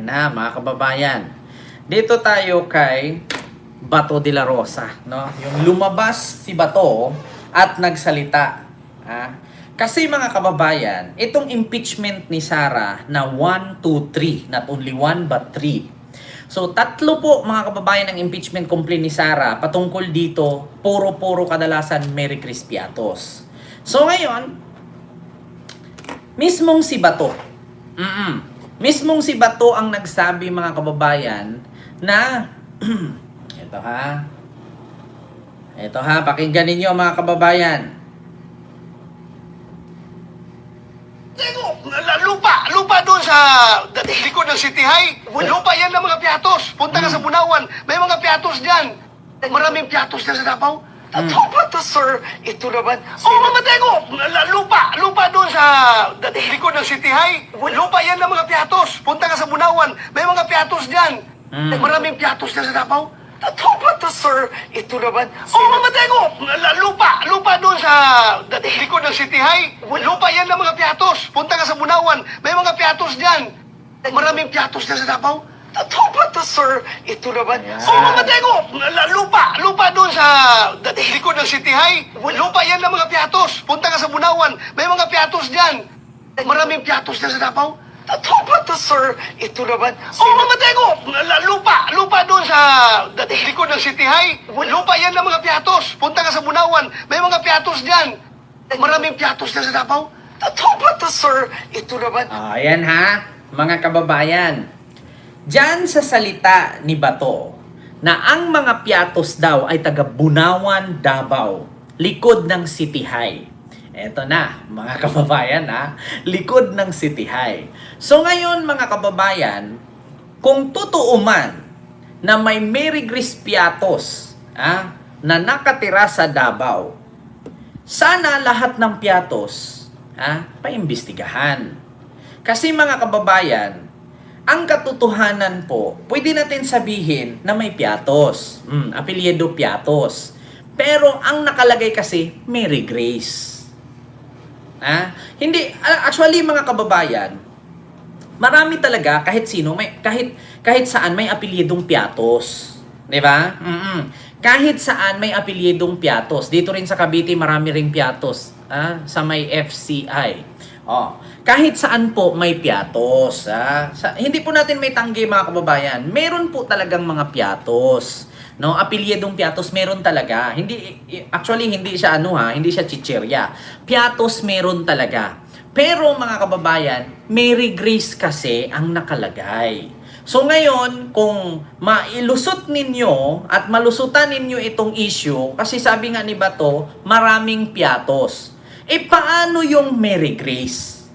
Na mga kababayan, dito tayo kay Bato de la Rosa, no? Yung lumabas si Bato at nagsalita. Kasi mga kababayan, itong impeachment ni Sara na 1, 2, 3, not only 1 but 3. So tatlo po mga kababayan ang impeachment complaint ni Sara patungkol dito, puro kadalasan Mary Chris Piatos. So ngayon, mismong si Bato, mismong si Bato ang nagsabi mga kababayan na ito ha, pakinggan ninyo mga kababayan. Lupa doon sa likod ng City High. Lupa yan ng mga piatos. Punta ka sa Bunawan, may mga piatos dyan. Maraming piatos dyan sa Davao. Totoo ba to, sir? Ito naman. Mamatay ko! Lupa doon sa likod ng City High. Lupa yan ng mga piatos. Punta ka sa Bunawan, may mga piatos dyan. Maraming piatos dyan sa Davao. Totoo ba to, sir? Ito naman. Mamatay ko! Lupa doon sa likod ng City High. Lupa yan ng mga piatos. Punta ka sa Bunawan, may mga piatos dyan. Maraming piatos dyan sa Davao. Totoo ba to, sir? Ito naman. Mamatay ko! Lupa doon sa likod ng City High. Lupa yan ng mga piatos. Punta ka sa Bunawan, may mga piatos dyan. Maraming piatos dyan sa Davao. Totoo ba to, sir? Ito naman. Mamatay ko! Lupa doon sa likod ng City High. Lupa yan ng mga piatos. Punta ka sa Bunawan, may mga piatos dyan. Maraming piatos dyan sa Davao. Totoo ba to, sir? Ito naman. Ayan ha, mga kababayan. Diyan sa salita ni Bato na ang mga piatos daw ay taga Bunawan, Davao, likod ng City High. Eto na, mga kababayan ha, likod ng City High. So ngayon mga kababayan, kung totoo man na may Mary Grace Piatos na nakatira sa Davao, sana lahat ng piatos paimbestigahan. Kasi mga kababayan, ang katotohanan po, pwede natin sabihin na may piatos, apelyido Piatos. Pero ang nakalagay kasi Mary Grace. Hindi, actually mga kababayan, marami talaga kahit sino, kahit saan may apelyidong Piatos. 'Di ba? Kahit saan may apelyidong Piatos. Dito rin sa Cavite marami ring Piatos, sa may FCI. Kahit saan po may piatos. Hindi po natin may tanggi mga kababayan. Meron po talagang mga piatos. No, apelyidong piatos meron talaga. Actually hindi siya hindi siya chichirya. Piatos meron talaga. Pero mga kababayan, Mary Grace kasi ang nakalagay. So ngayon, kung mailusot ninyo at malusutan ninyo itong issue, kasi sabi nga ni Bato, maraming piatos. Paano yung Mary Grace?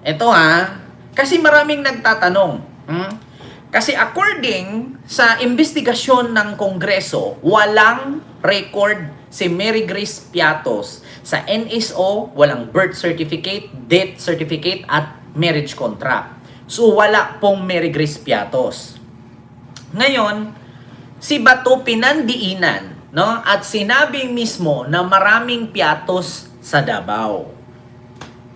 Ito kasi maraming nagtatanong. Kasi according sa investigasyon ng Kongreso, walang record si Mary Grace Piatos sa NSO, walang birth certificate, death certificate, at marriage contract. So wala pong Mary Grace Piatos. Ngayon, si Bato pinandiinan, no? At sinabi mismo na maraming piatos sa Davao.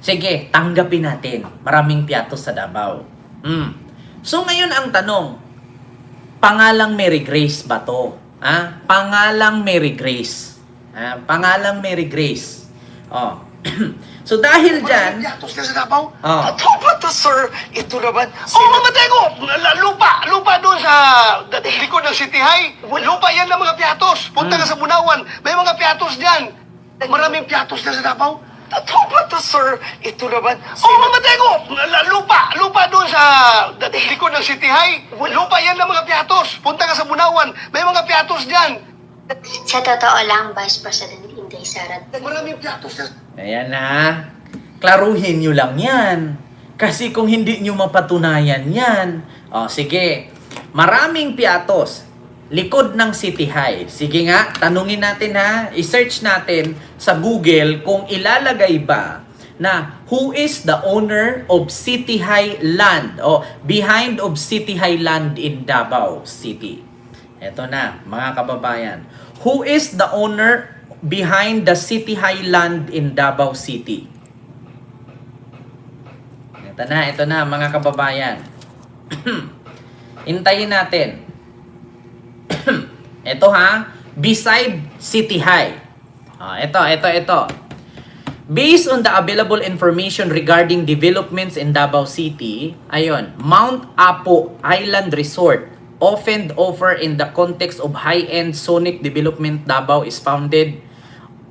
Sige, tanggapin natin. Maraming piatos sa Davao. So ngayon ang tanong, pangalang Mary Grace ba to? Pangalang Mary Grace. Pangalang Mary Grace. So dahil dyan, piatos dyan sa Davao. Totoo ba to, sir? Ito naman. Mamatay ko! Lupa doon sa likod ng City High. Lupa yan ng mga piatos. Punta ka sa Bunawan, may mga piatos dyan. Maraming piatos dyan sa Davao. Totoo ba to, sir? Ito naman. Mamatay ko! Lupa doon sa likod ng City High. Lupa yan ng mga piatos. Punta ka sa Bunawan, may mga piatos dyan. Sa totoo lang, Vice President Inday Sara. Maraming piatos dyan. ayan klaruhin nyo lang yan. Kasi kung hindi nyo mapatunayan yan, sige, maraming piatos, likod ng City High. Sige nga, tanungin natin i-search natin sa Google kung ilalagay ba na who is the owner of City High land o behind of City High land in Davao City. Ito na, mga kababayan. Who is the owner behind the City High land in Davao City? Ito na mga kababayan. Hintayin natin. Ito ha, beside City High. Ito. Based on the available information regarding developments in Davao City, ayun, Mount Apo Island Resort, often offer in the context of high-end sonic development Davao, is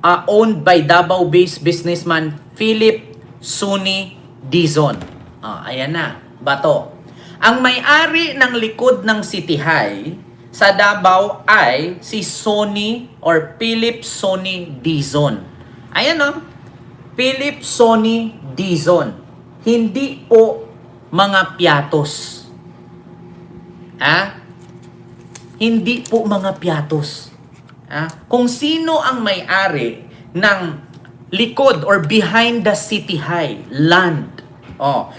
owned by Davao-based businessman Philip Suni Dizon. Ayan na, bato. Ang may-ari ng likod ng City High sa Davao ay si Sony or Philip Sony Dizon. Ayan o, Philip Sony Dizon. Hindi po mga piatos. Hindi po mga piatos. Kung sino ang may-ari ng likod or behind the City High land.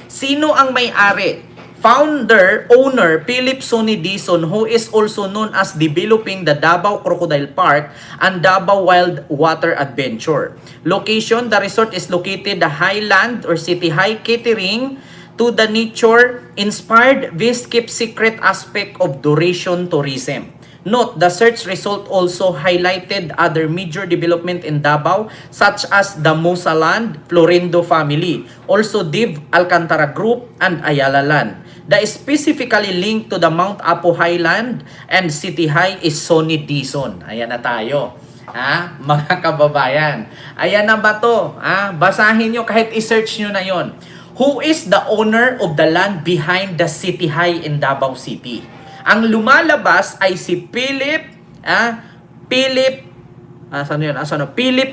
Sino ang may-ari? Founder, owner, Philip Sony Dizon, who is also known as developing the Davao Crocodile Park and Davao Wild Water Adventure. Location, the resort is located the Highland or City High, catering to the nature-inspired, this keep secret aspect of duration tourism. Note, the search result also highlighted other major development in Davao such as the Musaland, Florindo family, also Div Alcantara Group, and Ayala Land. The specifically linked to the Mount Apo Highland and City High is Sony Dizon. Ayan na tayo. Mga kababayan. Ayan na ba to? Basahin nyo kahit i-search nyo na yon. Who is the owner of the land behind the City High in Davao City? Ang lumalabas ay si Philip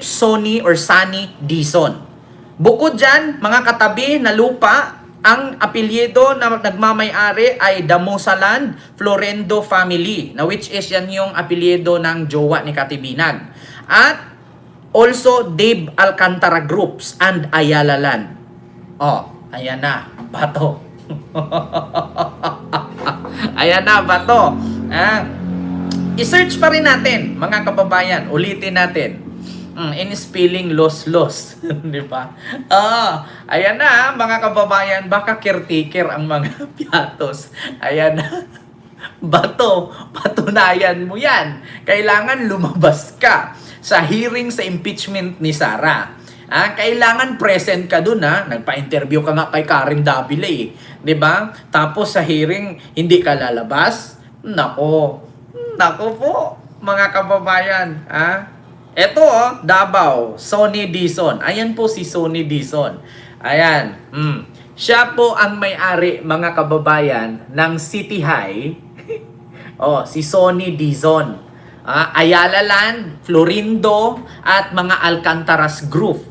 Sony or Sunny Dizon. Bukod dyan, mga katabi na lupa, ang apelyido na nagmamay-ari ay Damosaland Florindo family, na which is yan yung apelyido ng jowa ni Katibinan. At also Dave Alcantara Groups and Ayala Land. Ayan na, bato. Ayan na, bato. I-search pa rin natin, mga kababayan. Ulitin natin. In spelling loss. Di ba? Ayan na, mga kababayan. Baka caretaker ang mga piatos. Ayan na. Bato, patunayan mo yan. Kailangan lumabas ka sa hearing sa impeachment ni Sara. Kailangan present ka dun Nagpa-interview ka nga kay Karen Davila 'di ba? Tapos sa hearing hindi ka lalabas. Nako po, mga kababayan. Ito Davao, Sony Dizon. Ayan po si Sony Dizon. Ayan. Siya po ang may-ari, mga kababayan, ng City High. Si Sony Dizon. Ayala Land, Florindo, at mga Alcantaras Group.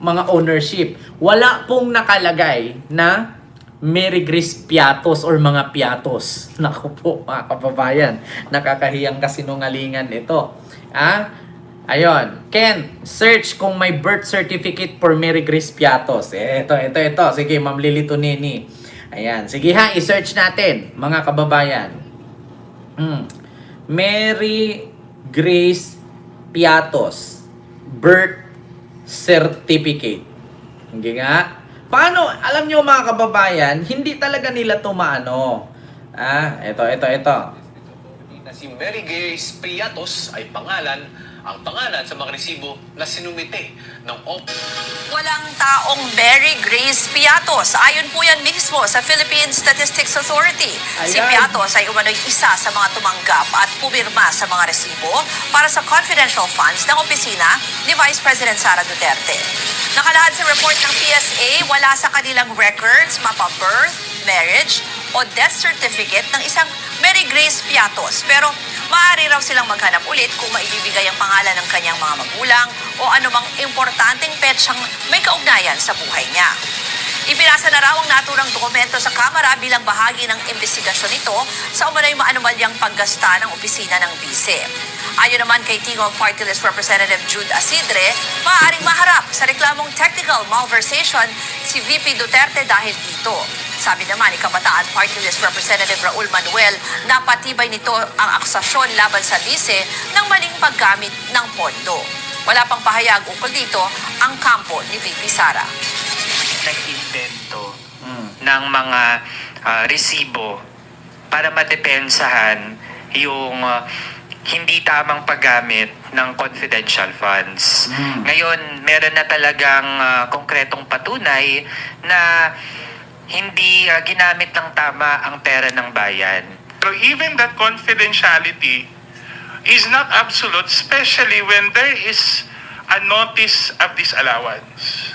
Mga ownership. Wala pong nakalagay na Mary Grace Piatos or mga Piatos. Naku po, mga kababayan. Nakakahiyang kasinungalingan ito. Ayun. Ken, search kung may birth certificate for Mary Grace Piatos. Ito. Sige, Ma'am Lilito Nini. Ayan. Sige i-search natin, mga kababayan. Mary Grace Piatos. Birth certificate. Hindi nga. Paano? Alam nyo, mga kababayan, hindi talaga nila tumaano. Ito. Na si Mary Grace Piatos ay ang pangalan sa mga resibo na sinumite ng Walang taong Mary Grace Piatos. Ayon po yan mismo sa Philippine Statistics Authority. Si Ayan. Piatos ay umano'y isa sa mga tumanggap at pumirma sa mga resibo para sa confidential funds ng opisina ni Vice President Sara Duterte. Nakalahad sa report ng PSA, wala sa kanilang records, mapa-birth, marriage, o death certificate ng isang Mary Grace Piatos. Pero maaari raw silang maghanap ulit kung maibibigay ang pangalan ng kanyang mga magulang o anumang importanteng petsang may kaugnayan sa buhay niya. Ipinasa na raw ang naturang dokumento sa Kamara bilang bahagi ng investigasyon nito sa umano'y maanumalyang paggasta ng opisina ng bise. Ayon naman kay Tingog Party List Representative Jude Asidre, maaaring maharap sa reklamong technical malversation si VP Duterte dahil dito. Sabi naman ni Kabataan Party List Representative Raul Manuel na patibay nito ang akusasyon laban sa bise ng maling paggamit ng pondo. Wala pang pahayag ukol dito ang kampo ni VP Sara. Nag-invento ng mga resibo para madepensahan yung hindi tamang paggamit ng confidential funds. Ngayon, meron na talagang konkretong patunay na hindi ginamit ng tama ang pera ng bayan. So even that confidentiality is not absolute, especially when there is a notice of disallowance.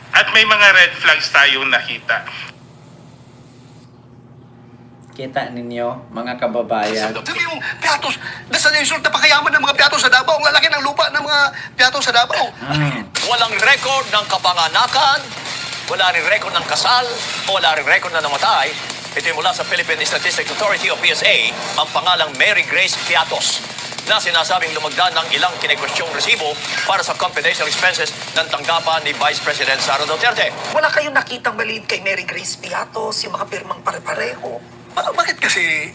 At may mga red flags tayong nakita. Kita ninyo, mga kababayan. Sabi yung piatos, nasa result na pakayaman ng mga piatos sa Davao. Ang lalaki ng lupa ng mga piatos sa Davao. Walang record ng kapanganakan, wala rin record ng kasal, o wala rin record na namatay. Ito yung mula sa Philippine Statistics Authority o PSA, ang pangalang Mary Grace Piatos, na sinasabing lumagdan ng ilang kinekwestiyong resibo para sa confidential expenses ng tanggapan ni Vice President Sara Duterte. Wala kayong nakitang maliit kay Mary Grace Piatos, yung mga pirmang pare-pareho. Bakit kasi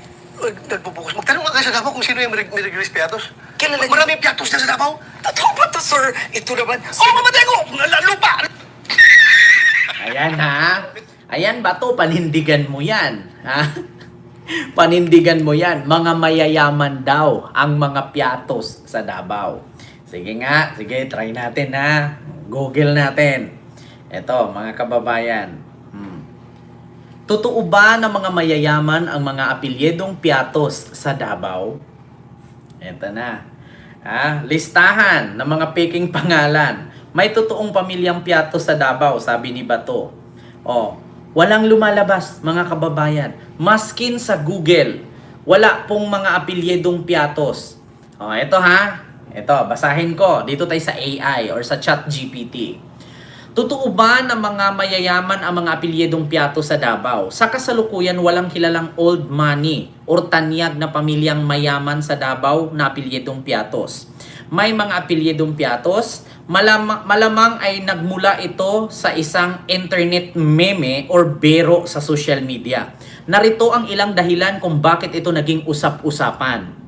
nagbubukas? Magtanong nga kayo sa Davao kung sino yung Mary Grace Piatos. Kilala niyo? Maraming piatos na sa Davao. Totoo ba to, sir? Ito naman. Oh, mamatay ko! Lupa! Ayan ha. Ayan ba to? Panindigan mo yan. Ha? Panindigan mo yan. Mga mayayaman daw ang mga piatos sa Davao. Sige nga. Sige, try natin ha. Google natin. Ito, mga kababayan. Totoo ba na mga mayayaman ang mga apilyedong piatos sa Davao? Ito na. Listahan ng mga peking pangalan. May totoong pamilyang piatos sa Davao, sabi ni Bato. Walang lumalabas, mga kababayan. Maskin sa Google, wala pong mga apilyedong piatos. Ito ha. Ito, basahin ko. Dito tayo sa AI or sa ChatGPT. Totoo ba na mga mayayaman ang mga apilyedong piatos sa Davao? Sa kasalukuyan, walang kilalang old money or tanyag na pamilyang mayaman sa Davao na apilyedong piatos. May mga apilyedong piatos, malamang ay nagmula ito sa isang internet meme or bero sa social media. Narito ang ilang dahilan kung bakit ito naging usap-usapan.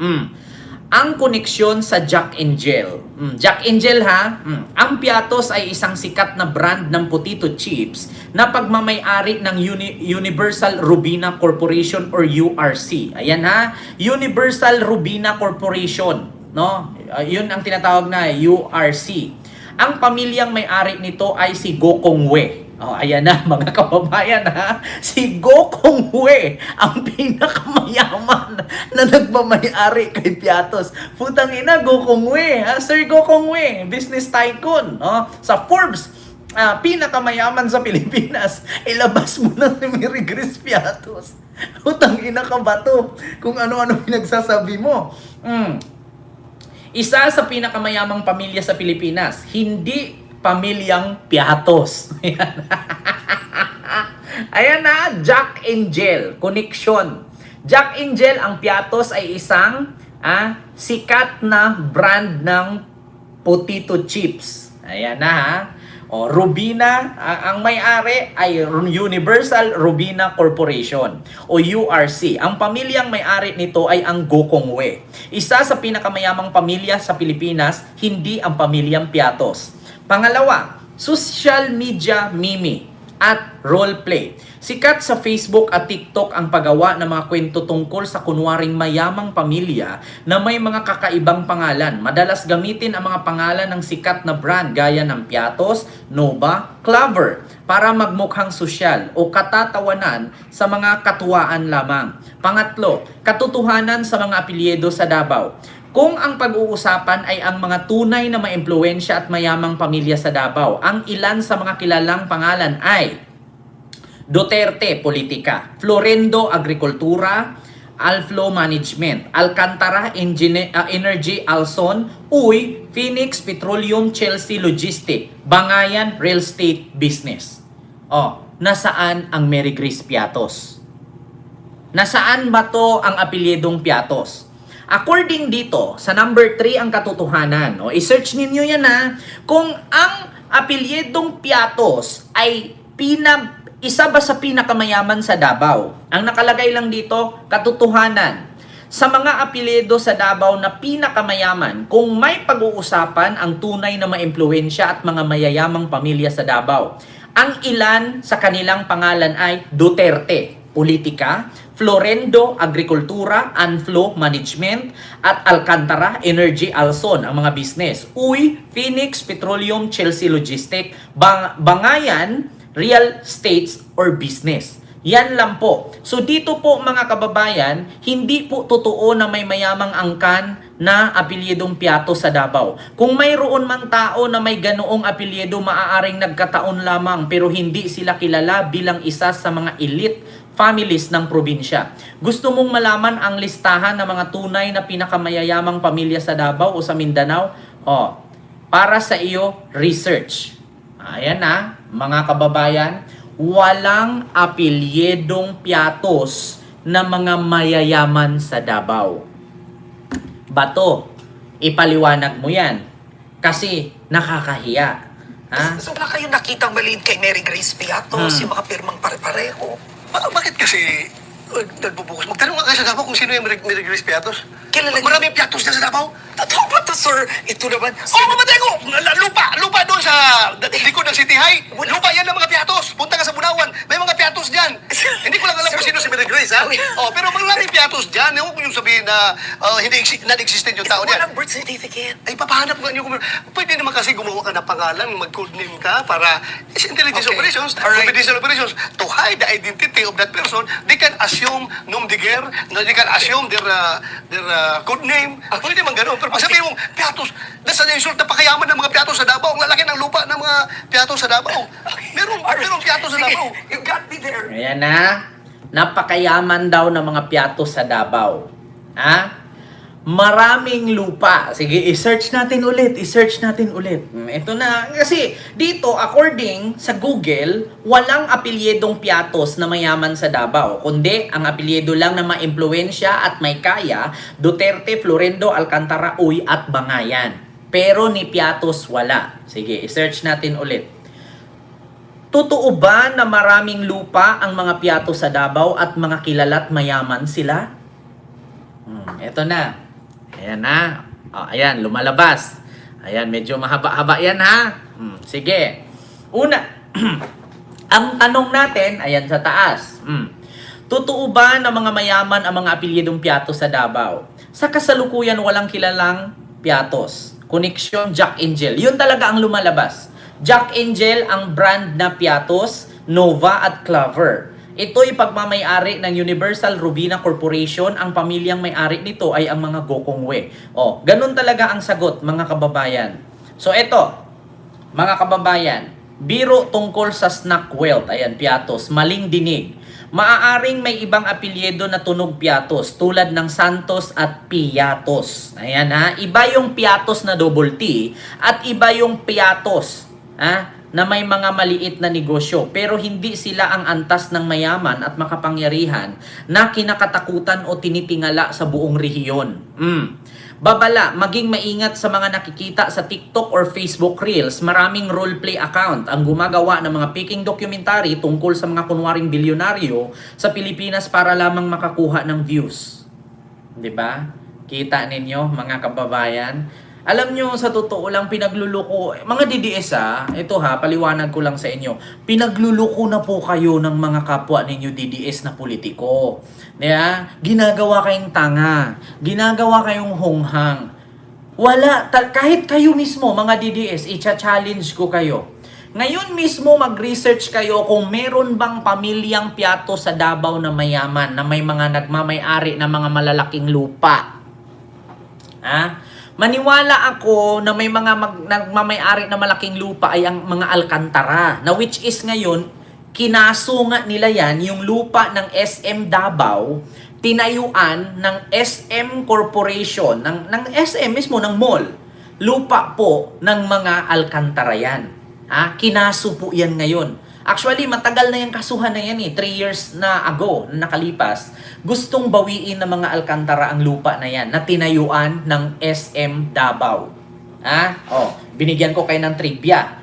Ang koneksyon sa Jack and Jill. Jack and Jill ha. Ang piatos ay isang sikat na brand ng potato chips na pagmamay-ari ng Universal Robina Corporation or URC. Ayan ha. Universal Robina Corporation. No? Yun ang tinatawag na URC. Ang pamilyang may-ari nito ay si Gokong We. Ayan na mga kababayan ha. Si Gokong We, ang pinakamayaman na nagmamay-ari kay Piatos. Putang ina, Gokong We. Sir Gokong We, business tycoon. Sa Forbes, pinakamayaman sa Pilipinas. Ilabas mo na si Mary Grace Piatos. Putang ina ka ba to? Kung ano-ano pinagsasabi mo. Isa sa pinakamayamang pamilya sa Pilipinas. Hindi pamilyang Piatos. Ayan na, Jack and Jill. Connection. Jack and Jill, ang Piatos ay isang sikat na brand ng potato chips. Ayan na ha. Robina, ang may-ari ay Universal Robina Corporation o URC. Ang pamilyang may-ari nito ay ang Gokong We. Isa sa pinakamayamang pamilya sa Pilipinas, hindi ang pamilyang Piatos. Pangalawa, social media meme at roleplay. Sikat sa Facebook at TikTok ang paggawa ng mga kwento tungkol sa kunwaring mayamang pamilya na may mga kakaibang pangalan. Madalas gamitin ang mga pangalan ng sikat na brand gaya ng Piatos, Nova, Clover para magmukhang sosyal o katatawanan sa mga katuwaan lamang. Pangatlo, katotohanan sa mga apelyido sa Davao. Kung ang pag-uusapan ay ang mga tunay na maimpluwensya at mayamang pamilya sa Davao, ang ilan sa mga kilalang pangalan ay Duterte, Politika; Florendo, Agrikultura; Alflo, Management; Alcantara, Energy, Alson; Uy, Phoenix, Petroleum; Chelsea, Logistic; Bangayan, Real Estate, Business. Nasaan ang Mary Grace Piatos? Nasaan ba to ang apelyedong Piatos? According dito, sa number 3 ang katotohanan. I-search ninyo yan ha. Kung ang apelyedong Piatos ay isa ba sa pinakamayaman sa Davao? Ang nakalagay lang dito, katotohanan. Sa mga apelyido sa Davao na pinakamayaman, kung may pag-uusapan ang tunay na maimpluwensya at mga mayayamang pamilya sa Davao, ang ilan sa kanilang pangalan ay Duterte, Politika, Florendo, Agrikultura, Anflo, Management, at Alcantara, Energy, Alson, ang mga business. Uy, Phoenix, Petroleum, Chelsea Logistic, Bangayan, Real Estates, or Business. Yan lang po. So dito po mga kababayan, hindi po totoo na may mayamang angkan na apelyedong Piato sa Davao. Kung mayroon man tao na may ganoong apelyedo, maaaring nagkataon lamang pero hindi sila kilala bilang isa sa mga elite families ng probinsya. Gusto mong malaman ang listahan ng mga tunay na pinakamayayamang pamilya sa Davao o sa Mindanao? Para sa iyo, research. Ayan na, mga kababayan, walang apelyedong Piatos na mga mayayaman sa Davao. Bato, ipaliwanag mo yan. Kasi nakakahiya. Ha? So wala kayong nakitang maliit kay Mary Grace Piatos, yung mga pirmang pare-pareho? Bakit kasi nagbubukas? Magtanong nga kayo sa Davao kung sino yung Mary Grace Piatos. Kilala niyo? Maraming Piatos na sa Davao. Totoo ba to, sir? Ito naman. Mamatay ko! Lupa doon sa likod ng City High. Lupa yan ng mga Piatos. Punta ka sa Bunawan, may mga Piatos dyan. Hindi ko lang alam kung sino si Mary Grace, ha? Pero maraming Piatos dyan. Ewan ko yung sabihin na non-existent yung tao niyan. Walang birth certificate. Ay, papahanap nga niyo. Pwede naman kasi gumawa ka ng pangalan, mag-code name ka para intelligence Okay. operations, Alright. confidential operations, to hide the identity of that person. They can assume nom de guerre, they can assume their code name. Pwede man ganun. Pero pag sabihin mong, Piatos, nasa na-insult na pakayaman ng mga Piatos sa Davao. Ang lalaki ng lupa ng mga Piatos sa Davao. Merong Piatos sa Davao. You got me there. Ayan na. Napakayaman daw ng mga Piatos sa Davao. Ha? Maraming lupa. Sige, i-search natin ulit. Ito na. Kasi dito, according sa Google, walang apelyedong Piatos na mayaman sa Davao. Kundi, ang apelyedo lang na maimpluwensya at may kaya, Duterte, Florendo, Alcantara, Uy, at Bangayan. Pero ni Piatos wala. Sige, i-search natin ulit. Totoo ba na maraming lupa ang mga Piatos sa Davao at mga kilala't mayaman sila? Ito na. Ayan na. Ayan, lumalabas. Ayan, medyo mahaba-haba yan ha. Sige. Una, ang tanong natin, ayan sa taas. Totoo ba na mga mayaman ang mga apelyedong Piatos sa Davao? Sa kasalukuyan, walang kilalang Piatos. Connection Jack Angel. Yun talaga ang lumalabas. Jack Angel ang brand na Piatos, Nova at Clover. Ito'y pagmamay-ari ng Universal Robina Corporation. Ang pamilyang may-ari nito ay ang mga Gokongwe. Ganun talaga ang sagot, mga kababayan. So, ito, mga kababayan, biro tungkol sa snack wealth. Ayan, Piatos, maling dinig. Maaaring may ibang apelyedo na tunog Piatos, tulad ng Santos at Piatos. Ayan ha, iba yung Piatos na double T at iba yung Piatos, ha? Na may mga maliit na negosyo pero hindi sila ang antas ng mayaman at makapangyarihan na kinakatakutan o tinitingala sa buong rehiyon. Babala, maging maingat sa mga nakikita sa TikTok or Facebook Reels. Maraming roleplay account ang gumagawa ng mga peking documentary tungkol sa mga kunwaring bilyonaryo sa Pilipinas para lamang makakuha ng views. 'Di ba? Kita ninyo mga kababayan? Alam nyo, sa totoo lang, pinagluluko, mga DDS ito paliwanag ko lang sa inyo, pinagluluko na po kayo ng mga kapwa ninyo DDS na politiko. Diba? Ginagawa kayong tanga, ginagawa kayong honghang. Wala, kahit kayo mismo, mga DDS, i-challenge ko kayo. Ngayon mismo, mag-research kayo kung meron bang pamilyang Piatos sa Davao na mayaman, na may mga nagmamay-ari na mga malalaking lupa. Maniwala ako na may mga nagmamay-ari na malaking lupa ay ang mga Alcantara, na which is ngayon, kinasunga nila yan, yung lupa ng SM Davao, tinayuan ng SM Corporation, ng SM mismo, ng mall. Lupa po ng mga Alcantara yan. Kinaso po yan ngayon. Actually, matagal na yung kasuhan na yan 3 years na ago, na nakalipas. Gustong bawiin ng mga Alcantara ang lupa na yan, na tinayuan ng SM Davao. Binigyan ko kayo ng trivia.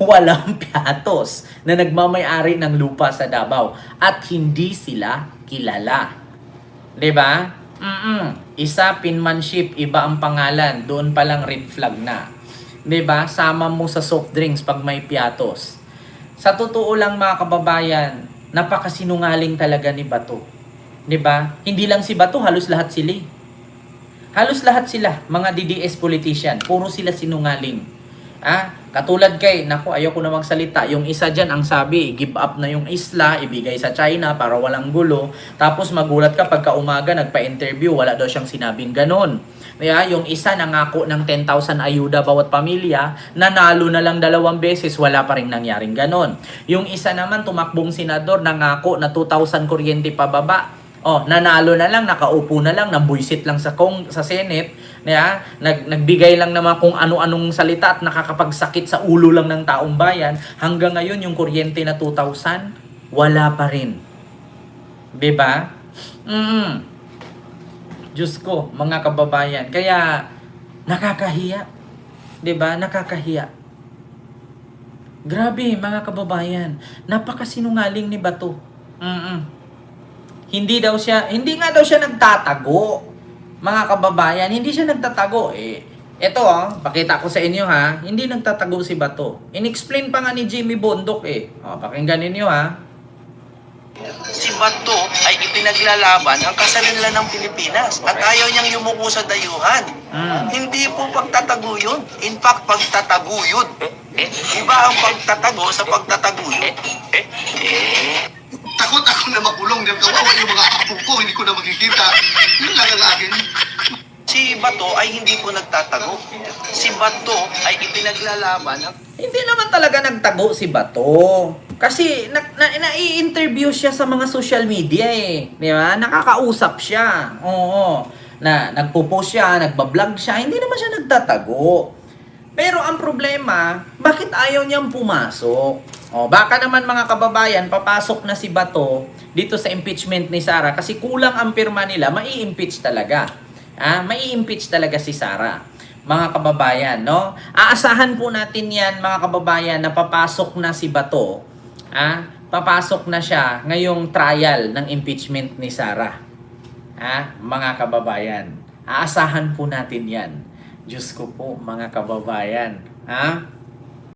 Walang Piatos na nagmamay-ari ng lupa sa Davao at hindi sila kilala. 'Di ba? Isa penmanship, iba ang pangalan, doon pa lang red flag na. 'Di ba? Sama mo sa soft drinks pag may Piatos. Sa totoo lang mga kababayan, Napakasinungaling talaga ni Bato. 'Di ba? Hindi lang si Bato, halos lahat sila. Halos lahat sila, mga DDS politician, puro sila sinungaling. Katulad kay, naku, ayoko na magsalita. Yung isa dyan, ang sabi, give up na yung isla, ibigay sa China para walang gulo. Tapos magulat ka pagka umaga, nagpa-interview, wala daw siyang sinabing ganon. Kaya yung isa nangako ng 10,000 ayuda bawat pamilya, nanalo na lang 2 beses, wala pa rin nangyaring ganon. Yung isa naman, tumakbong senador, nangako na 2,000 kuryente pababa. Nanalo na lang, nakaupo na lang, nambuisit lang sa Senate, nagbigay lang naman kung ano-anong salita at nakakapagsakit sa ulo lang ng taong bayan. Hanggang ngayon, yung kuryente na 2,000, wala pa rin. Diba? Diyos ko, mga kababayan. Kaya, nakakahiya. Diba? Nakakahiya. Grabe, mga kababayan. Napakasinungaling ni Bato. Hindi nga daw siya nagtatago. Mga kababayan, hindi siya nagtatago. Ito pakita ko sa inyo hindi nagtatago si Bato. In-explain pa nga ni Jimmy Bondok pakinggan ninyo Si Bato ay ipinaglalaban ang kasarinlan ng Pilipinas at ayaw niyang yumuko sa dayuhan. Hindi po pagtatago yun. In fact, pagtataguyod. Iba ang pagtatago sa pagtataguyod. Takot ako na makulong. Kawawa yung mga apo ko, hindi ko na makikita. Yun lang ang akin. Si Bato ay hindi po nagtatago. Si Bato ay ipinaglalaban ang... Hindi naman talaga nagtago si Bato. Kasi nai-interview siya sa mga social media Di ba? Nakakausap siya. Oo. Nagpo-post siya, nagbablog siya. Hindi naman siya nagtatago. Pero ang problema, bakit ayaw niyang pumasok? Baka naman mga kababayan, papasok na si Bato dito sa impeachment ni Sara kasi kulang ang pirma nila, mai-impeach talaga. Mai-impeach talaga si Sara. Mga kababayan, no? Aasahan po natin yan, mga kababayan, na papasok na si Bato. Papasok na siya ngayong trial ng impeachment ni Sara. Mga kababayan. Aasahan po natin yan. Diyos ko po, mga kababayan.